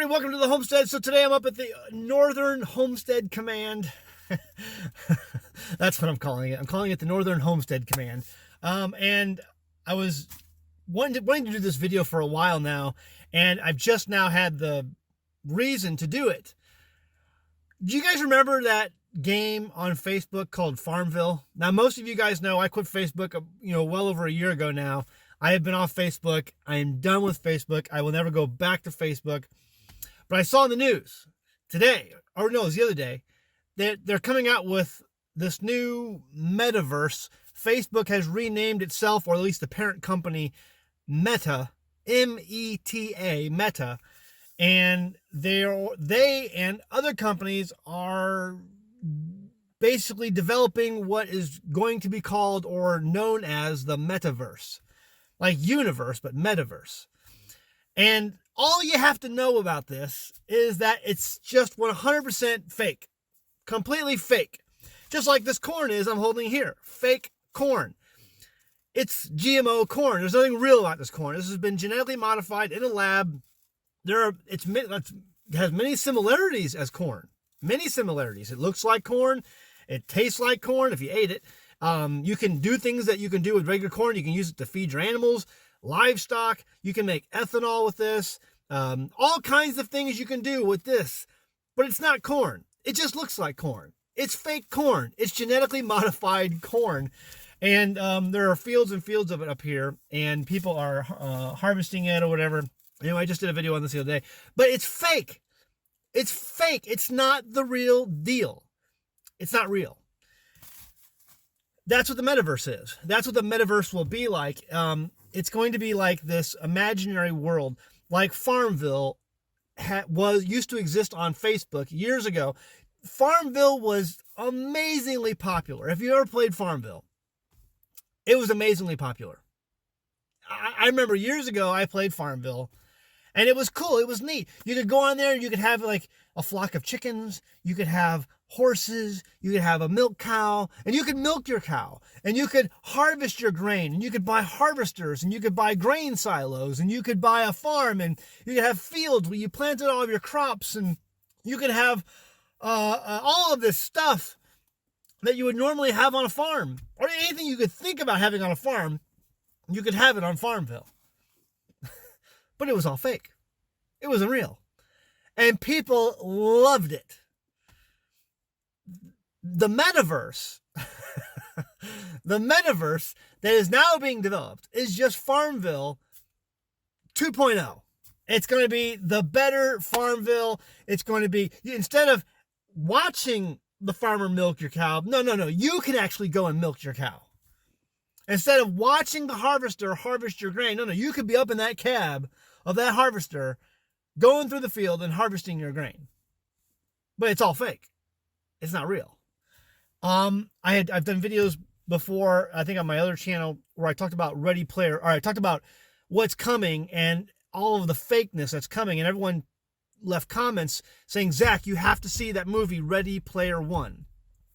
welcome to the Homestead. So today I'm up at the Northern Homestead Command. That's what I'm calling it. I'm calling it the Northern Homestead Command. And I was wanting to do this video for a while now, and I've just now had the reason to do it. Do you guys remember that game on Facebook called Farmville? Now, most of you guys know I quit Facebook, well over a year ago now. I have been off Facebook. I am done with Facebook. I will never go back to Facebook. But I saw in the news today, or no, it was the other day, that they're coming out with this new Metaverse. Facebook has renamed itself, or at least the parent company, Meta, M-E-T-A, Meta. And they and other companies are basically developing what is going to be called or known as the Metaverse. Like universe, but Metaverse. And all you have to know about this is that it's just 100% fake. Completely fake. Just like this corn is I'm holding here. Fake corn. It's GMO corn. There's nothing real about this corn. This has been genetically modified in a lab. It has many similarities as corn. Many similarities. It looks like corn. It tastes like corn if you ate it. You can do things that you can do with regular corn. You can use it to feed your animals, livestock. You can make ethanol with this. All kinds of things you can do with this. But it's not corn. It just looks like corn. It's fake corn. It's genetically modified corn. And there are fields and fields of it up here. And people are harvesting it or whatever. I just did a video on this the other day. But it's fake. It's fake. It's not the real deal. It's not real. That's what the Metaverse is. That's what the Metaverse will be like. It's going to be like this imaginary world, like Farmville used to exist on Facebook years ago. Farmville was amazingly popular. If you ever played Farmville, it was amazingly popular. I remember years ago I played Farmville, and it was cool. It was neat. You could go on there and you could have like a flock of chickens. You could have horses, you could have a milk cow, and you could milk your cow, and you could harvest your grain, and you could buy harvesters, and you could buy grain silos, and you could buy a farm, and you could have fields where you planted all of your crops, and you could have all of this stuff that you would normally have on a farm, or anything you could think about having on a farm, you could have it on Farmville. But it was all fake. It wasn't real. And people loved it. The Metaverse, the Metaverse that is now being developed is just Farmville 2.0. It's going to be the better Farmville. It's going to be, instead of watching the farmer milk your cow, no. You can actually go and milk your cow. Instead of watching the harvester harvest your grain, no. You could be up in that cab of that harvester going through the field and harvesting your grain. But it's all fake. It's not real. I've done videos before, I think on my other channel, where I talked about I talked about what's coming and all of the fakeness that's coming, and everyone left comments saying, Zach, you have to see that movie, Ready Player One.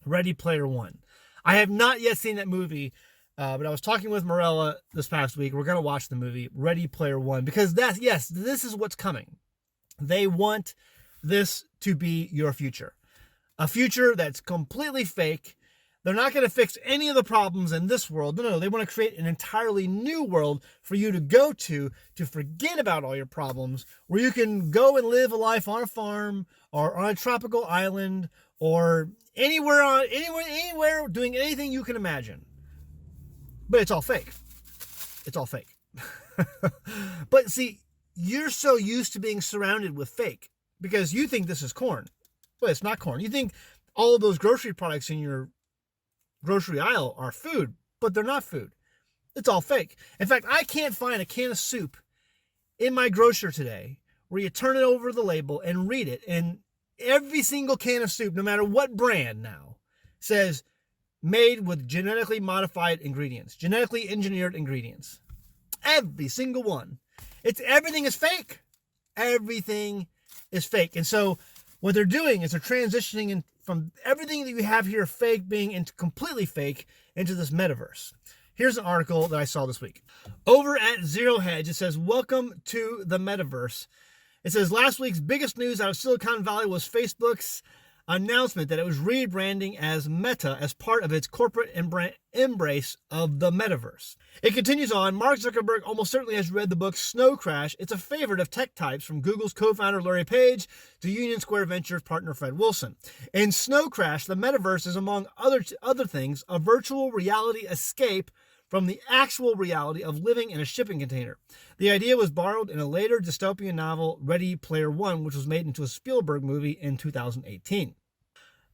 Ready Player One. I have not yet seen that movie, but I was talking with Morella this past week. We're going to watch the movie, Ready Player One, because this is what's coming. They want this to be your future. A future that's completely fake. They're not going to fix any of the problems in this world. No. They want to create an entirely new world for you to go to forget about all your problems, where you can go and live a life on a farm or on a tropical island or anywhere doing anything you can imagine. But it's all fake. It's all fake. But see, you're so used to being surrounded with fake because you think this is corn. But it's not corn. You think all of those grocery products in your grocery aisle are food, but they're not food. It's all fake. In fact, I can't find a can of soup in my grocer today where you turn it over the label and read it, and every single can of soup, no matter what brand now, says made with genetically modified ingredients, genetically engineered ingredients. Every single one. Everything is fake. Everything is fake. And so what they're doing is they're transitioning from everything that you have here fake being into completely fake into this Metaverse. Here's an article that I saw this week. Over at Zero Hedge, it says, welcome to the Metaverse. It says last week's biggest news out of Silicon Valley was Facebook's announcement that it was rebranding as Meta as part of its corporate embrace of the Metaverse. It continues on, Mark Zuckerberg almost certainly has read the book Snow Crash. It's a favorite of tech types, from Google's co-founder Larry Page to Union Square Ventures partner Fred Wilson. In Snow Crash, the Metaverse is, among other things, a virtual reality escape from the actual reality of living in a shipping container. The idea was borrowed in a later dystopian novel, Ready Player One, which was made into a Spielberg movie in 2018.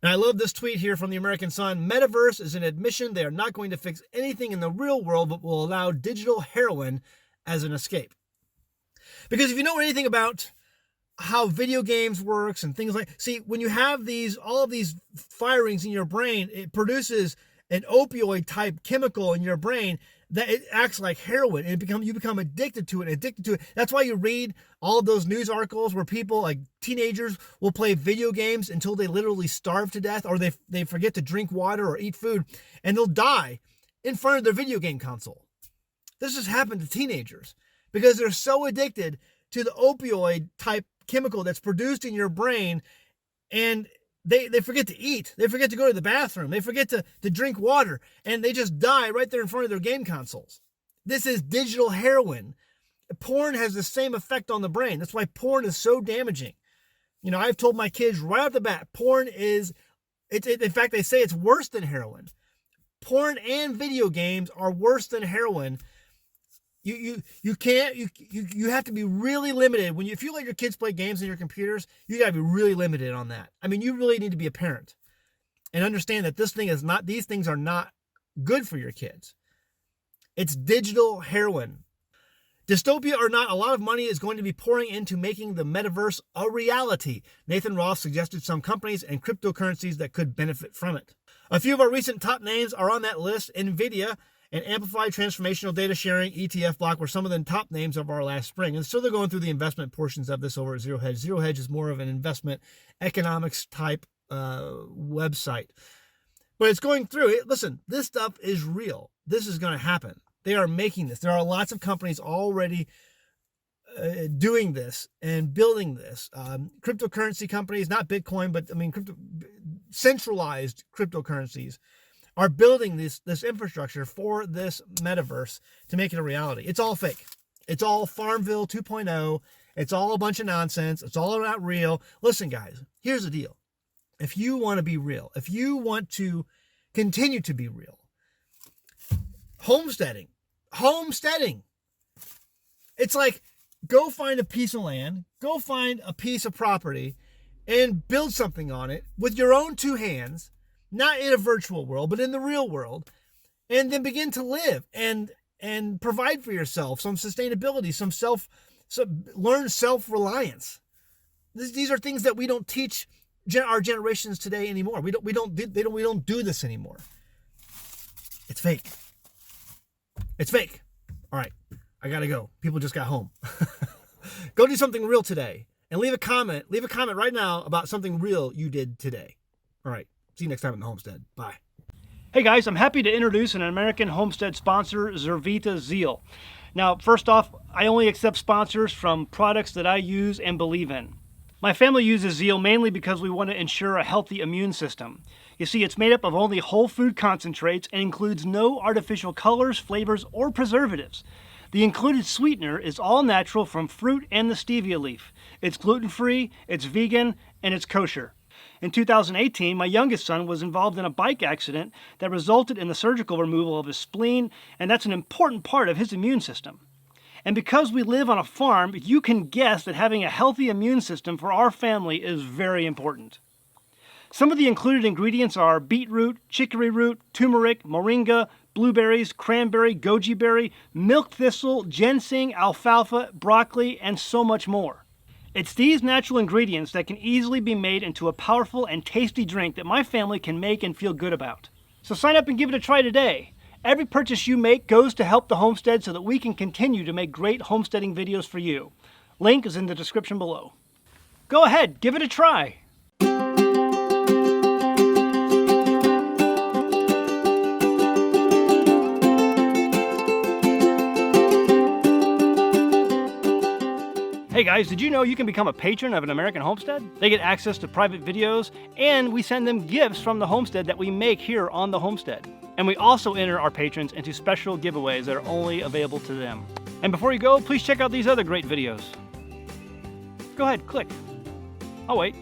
And I love this tweet here from the American Sun. Metaverse is an admission they are not going to fix anything in the real world, but will allow digital heroin as an escape. Because if you know anything about how video games works and things like, see, when you have all of these firings in your brain, it produces an opioid type chemical in your brain that it acts like heroin, and you become addicted to it. That's why you read all of those news articles where people, like teenagers, will play video games until they literally starve to death, or they forget to drink water or eat food, and they'll die in front of their video game console. This has happened to teenagers because they're so addicted to the opioid type chemical that's produced in your brain, and they forget to eat. They forget to go to the bathroom. They forget to drink water, and they just die right there in front of their game consoles. This is digital heroin. Porn has the same effect on the brain. That's why porn is so damaging. You know, I've told my kids right off the bat, porn is, in fact, they say it's worse than heroin. Porn and video games are worse than heroin. You have to be really limited. If you let your kids play games on your computers, you got to be really limited on that. I mean, you really need to be a parent and understand that these things are not good for your kids. It's digital heroin. Dystopia or not, a lot of money is going to be pouring into making the metaverse a reality. Nathan Roth suggested some companies and cryptocurrencies that could benefit from it. A few of our recent top names are on that list. NVIDIA and Amplified Transformational Data Sharing ETF Block were some of the top names of our last spring. And so they're going through the investment portions of this over at Zero Hedge. Zero Hedge is more of an investment economics type website. But it's going through it. Listen, this stuff is real. This is going to happen. They are making this. There are lots of companies already doing this and building this. Cryptocurrency companies, not Bitcoin, but centralized cryptocurrencies are building this infrastructure for this metaverse to make it a reality. It's all fake. It's all Farmville 2.0. It's all a bunch of nonsense. It's all not real. Listen, guys, here's the deal. If you want to be real, if you want to continue to be real, homesteading. It's like, go find a piece of land, go find a piece of property, and build something on it with your own two hands, not in a virtual world, but in the real world, and then begin to live and provide for yourself some sustainability, learn self-reliance. These are things that we don't teach our generations today anymore. We don't do this anymore. It's fake. It's fake. All right, I gotta go. People just got home. Go do something real today and leave a comment. Leave a comment right now about something real you did today. All right. See you next time in the Homestead. Bye. Hey guys, I'm happy to introduce an American Homestead sponsor, Zervita Zeal. Now, first off, I only accept sponsors from products that I use and believe in. My family uses Zeal mainly because we want to ensure a healthy immune system. You see, it's made up of only whole food concentrates and includes no artificial colors, flavors, or preservatives. The included sweetener is all natural from fruit and the stevia leaf. It's gluten-free, it's vegan, and it's kosher. In 2018, my youngest son was involved in a bike accident that resulted in the surgical removal of his spleen, and that's an important part of his immune system. And because we live on a farm, you can guess that having a healthy immune system for our family is very important. Some of the included ingredients are beetroot, chicory root, turmeric, moringa, blueberries, cranberry, goji berry, milk thistle, ginseng, alfalfa, broccoli, and so much more. It's these natural ingredients that can easily be made into a powerful and tasty drink that my family can make and feel good about. So sign up and give it a try today. Every purchase you make goes to help the homestead so that we can continue to make great homesteading videos for you. Link is in the description below. Go ahead, give it a try. Hey Hey guys, did you know you can become a patron of an American Homestead? They get access to private videos, and we send them gifts from the homestead that we make here on the homestead. And we also enter our patrons into special giveaways that are only available to them. And before you go, please check out these other great videos. Go ahead, click. I'll wait.